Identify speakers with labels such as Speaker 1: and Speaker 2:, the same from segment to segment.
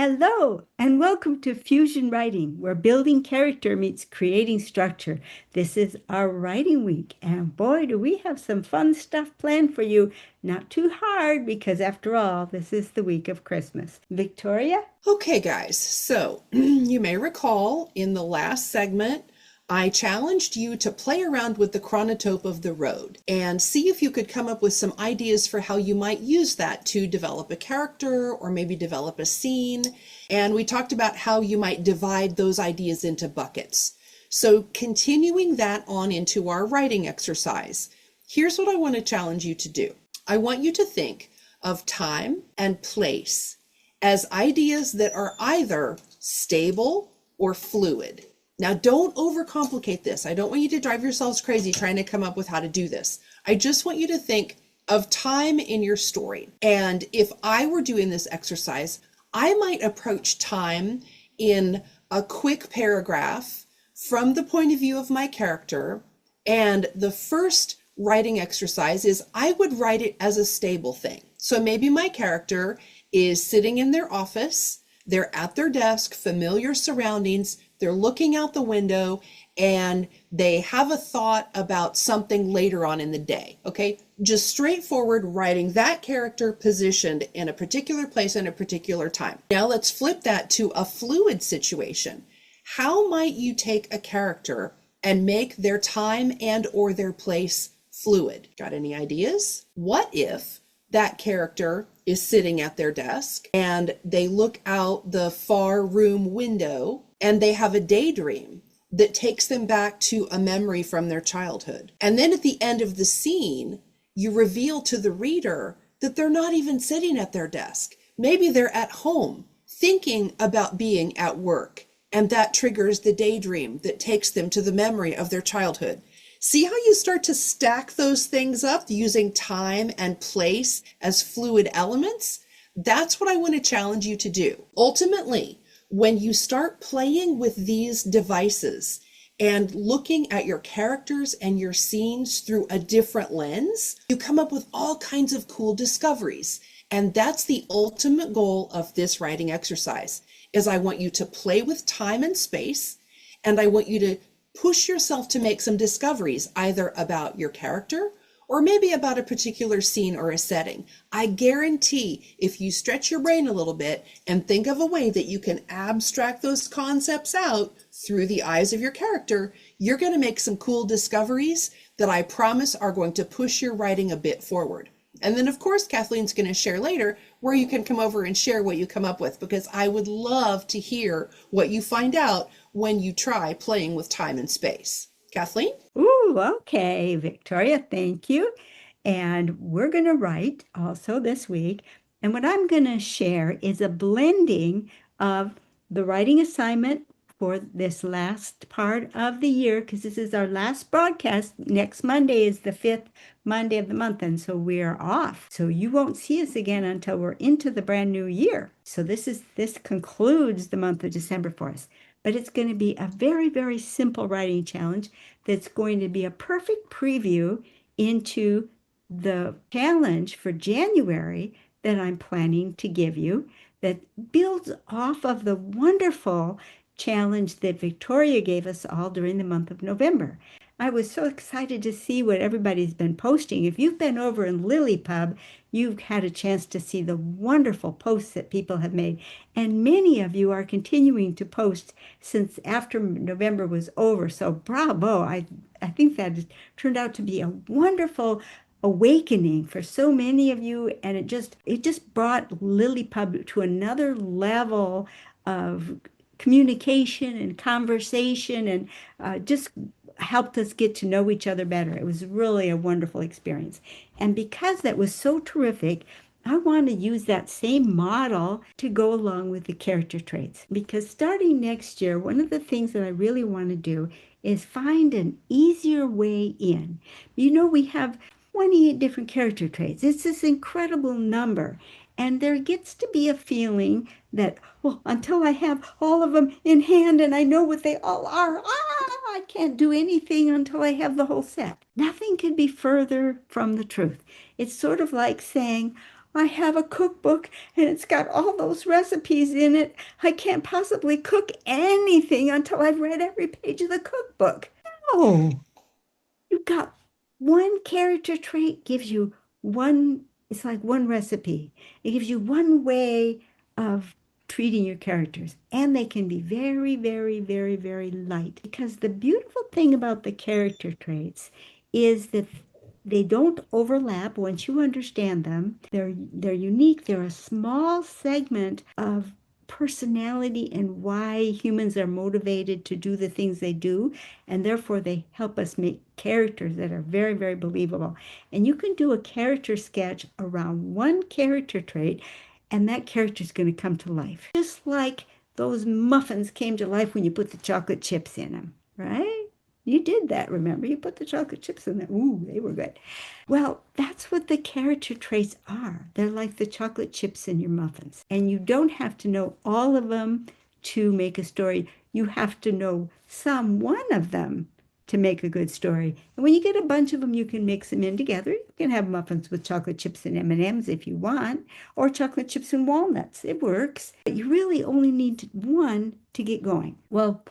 Speaker 1: Hello, and welcome to Fusion Writing, where building character meets creating structure. This is our writing week, and boy, do we have some fun stuff planned for you. Not too hard, because after all, this is the week of Christmas. Victoria?
Speaker 2: Okay, guys, so you may recall in the last segment, I challenged you to play around with the chronotope of the road and see if you could come up with some ideas for how you might use that to develop a character or maybe develop a scene. And we talked about how you might divide those ideas into buckets. So continuing that on into our writing exercise, here's what I want to challenge you to do. I want you to think of time and place as ideas that are either stable or fluid. Now, don't overcomplicate this. I don't want you to drive yourselves crazy trying to come up with how to do this. I just want you to think of time in your story. And if I were doing this exercise, I might approach time in a quick paragraph from the point of view of my character. And the first writing exercise is I would write it as a stable thing. So maybe my character is sitting in their office, they're at their desk, familiar surroundings, they're looking out the window, and they have a thought about something later on in the day, okay? Just straightforward writing that character positioned in a particular place and a particular time. Now let's flip that to a fluid situation. How might you take a character and make their time and or their place fluid? Got any ideas? What if that character is sitting at their desk and they look out the far room window and they have a daydream that takes them back to a memory from their childhood? And then at the end of the scene, you reveal to the reader that they're not even sitting at their desk. Maybe they're at home thinking about being at work, and that triggers the daydream that takes them to the memory of their childhood. See how you start to stack those things up using time and place as fluid elements? That's what I want to challenge you to do. Ultimately, when you start playing with these devices and looking at your characters and your scenes through a different lens, you come up with all kinds of cool discoveries. And that's the ultimate goal of this writing exercise, is I want you to play with time and space, and I want you to push yourself to make some discoveries, either about your character or maybe about a particular scene or a setting. I guarantee if you stretch your brain a little bit and think of a way that you can abstract those concepts out through the eyes of your character, you're going to make some cool discoveries that I promise are going to push your writing a bit forward. And then, of course, Kathleen's going to share later where you can come over and share what you come up with, because I would love to hear what you find out when you try playing with time and space. Kathleen?
Speaker 1: Ooh, okay, Victoria, thank you. And we're going to write also this week. And what I'm going to share is a blending of the writing assignment for this last part of the year, because this is our last broadcast. Next Monday is the 5th Monday of the month, and so we are off. So you won't see us again until we're into the brand new year. So this concludes the month of December for us. But it's going to be a very, very simple writing challenge that's going to be a perfect preview into the challenge for January that I'm planning to give you, that builds off of the wonderful challenge that Victoria gave us all during the month of November. I was so excited to see what everybody's been posting. If you've been over in LiLLiPub, you've had a chance to see the wonderful posts that people have made. And many of you are continuing to post since after November was over. So bravo. I think that has turned out to be a wonderful awakening for so many of you. And it just brought LiLLiPub to another level of communication and conversation, and just helped us get to know each other better. It was really a wonderful experience. And because that was so terrific, I want to use that same model to go along with the character traits. Because starting next year, one of the things that I really want to do is find an easier way in. You know, we have 28 different character traits. It's this incredible number. And there gets to be a feeling that, well, until I have all of them in hand and I know what they all are, I can't do anything until I have the whole set. Nothing could be further from the truth. It's sort of like saying, I have a cookbook and it's got all those recipes in it. I can't possibly cook anything until I've read every page of the cookbook. No, you got one character trait gives you one, it's like one recipe. It gives you one way of treating your characters. And they can be very, very, very, very light. Because the beautiful thing about the character traits is that they don't overlap once you understand them. They're unique. They're a small segment of personality and why humans are motivated to do the things they do, and therefore they help us make characters that are very, very believable. And you can do a character sketch around one character trait, and that character is going to come to life. Just like those muffins came to life when you put the chocolate chips in them, right? You did that, remember? You put the chocolate chips in there. Ooh, they were good. Well, that's what the character traits are. They're like the chocolate chips in your muffins. And you don't have to know all of them to make a story. You have to know some one of them to make a good story. And when you get a bunch of them, you can mix them in together. You can have muffins with chocolate chips and M&Ms if you want, or chocolate chips and walnuts. It works. But you really only need one to get going. Well,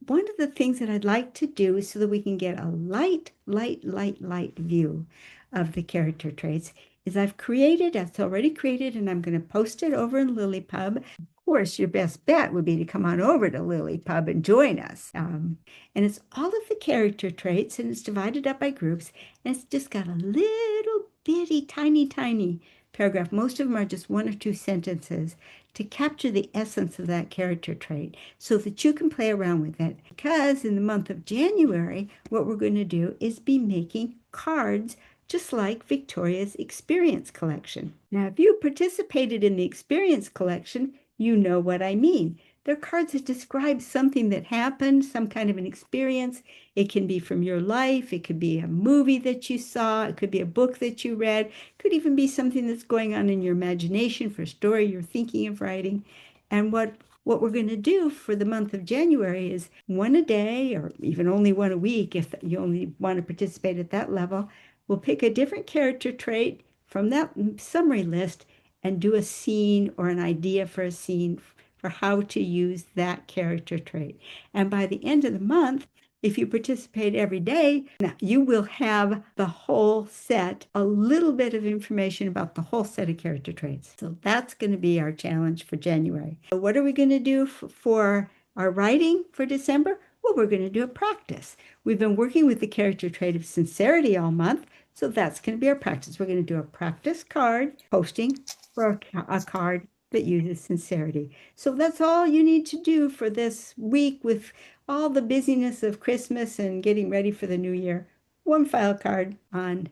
Speaker 1: one of the things that I'd like to do is so that we can get a light view of the character traits is it's already created, and I'm going to post it over in LiLLiPub. Of course, your best bet would be to come on over to LiLLiPub and join us. And it's all of the character traits, and it's divided up by groups, and it's just got a little bitty, tiny paragraph. Most of them are just one or two sentences to capture the essence of that character trait so that you can play around with it. Because in the month of January, what we're going to do is be making cards just like Victoria's Experience Collection. Now, if you participated in the Experience Collection, you know what I mean. They're cards that describe something that happened, some kind of an experience. It can be from your life. It could be a movie that you saw. It could be a book that you read. It could even be something that's going on in your imagination for a story you're thinking of writing. And what we're going to do for the month of January is one a day, or even only one a week if you only want to participate at that level. We'll pick a different character trait from that summary list and do a scene or an idea for a scene for how to use that character trait. And by the end of the month, if you participate every day, now you will have the whole set, a little bit of information about the whole set of character traits. So that's going to be our challenge for January. So what are we going to do for our writing for December? Well, we're going to do a practice. We've been working with the character trait of sincerity all month, so that's going to be our practice. We're going to do a practice card posting for a card that uses sincerity. So that's all you need to do for this week with all the busyness of Christmas and getting ready for the new year. One file card on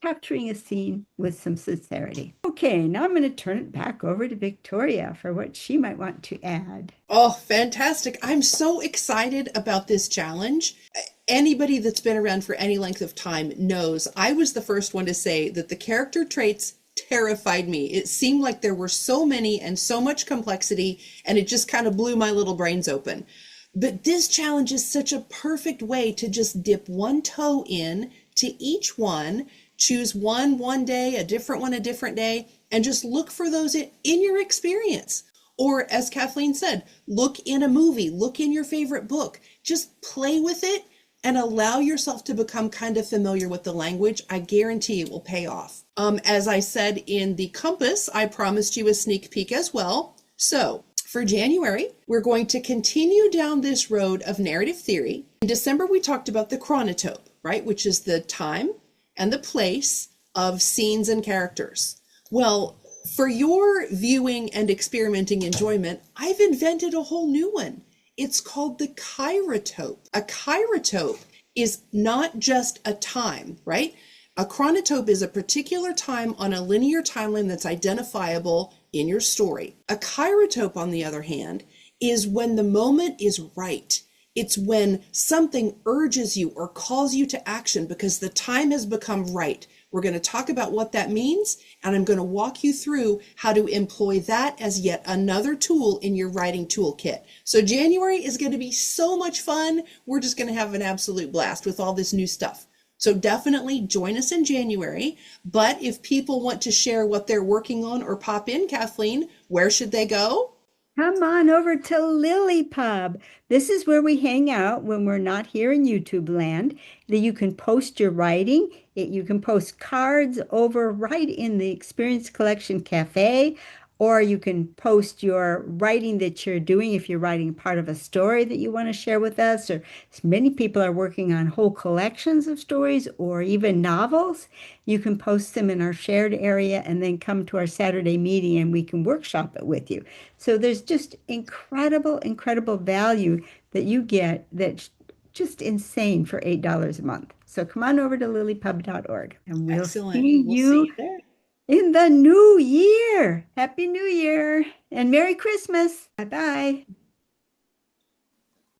Speaker 1: capturing a scene with some sincerity. Okay, now I'm going to turn it back over to Victoria for what she might want to add.
Speaker 2: Oh, fantastic. I'm so excited about this challenge. Anybody that's been around for any length of time knows I was the first one to say that the character traits terrified me. It seemed like there were so many and so much complexity, and it just kind of blew my little brains open. But this challenge is such a perfect way to just dip one toe in to each one, choose one day, a different one a different day, and just look for those in your experience. Or as Kathleen said, look in a movie, look in your favorite book, just play with it and allow yourself to become kind of familiar with the language. I guarantee it will pay off. As I said in the compass, I promised you a sneak peek as well. So for January, we're going to continue down this road of narrative theory. In December, we talked about the chronotope, right? Which is the time and the place of scenes and characters. Well, for your viewing and experimenting enjoyment, I've invented a whole new one. It's called the chronotope. A chronotope is not just a time, right? A chronotope is a particular time on a linear timeline that's identifiable in your story. A chronotope, on the other hand, is when the moment is right. It's when something urges you or calls you to action because the time has become right. We're going to talk about what that means, and I'm going to walk you through how to employ that as yet another tool in your writing toolkit. So January is going to be so much fun. We're just going to have an absolute blast with all this new stuff. So definitely join us in January. But if people want to share what they're working on or pop in, Kathleen, where should they go?
Speaker 1: Come on over to LiLLiPub. This is where we hang out when we're not here in YouTube land. That you can post your writing. You can post cards over right in the Experience Collection Cafe, or you can post your writing that you're doing if you're writing part of a story that you want to share with us. Or many people are working on whole collections of stories or even novels. You can post them in our shared area and then come to our Saturday meeting and we can workshop it with you. So there's just incredible, incredible value that you get that's just insane for $8 a month. So come on over to lillipub.org and we'll
Speaker 2: Excellent.
Speaker 1: see
Speaker 2: We'll see
Speaker 1: you
Speaker 2: you there.
Speaker 1: in the new year. Happy New Year and Merry Christmas. Bye bye.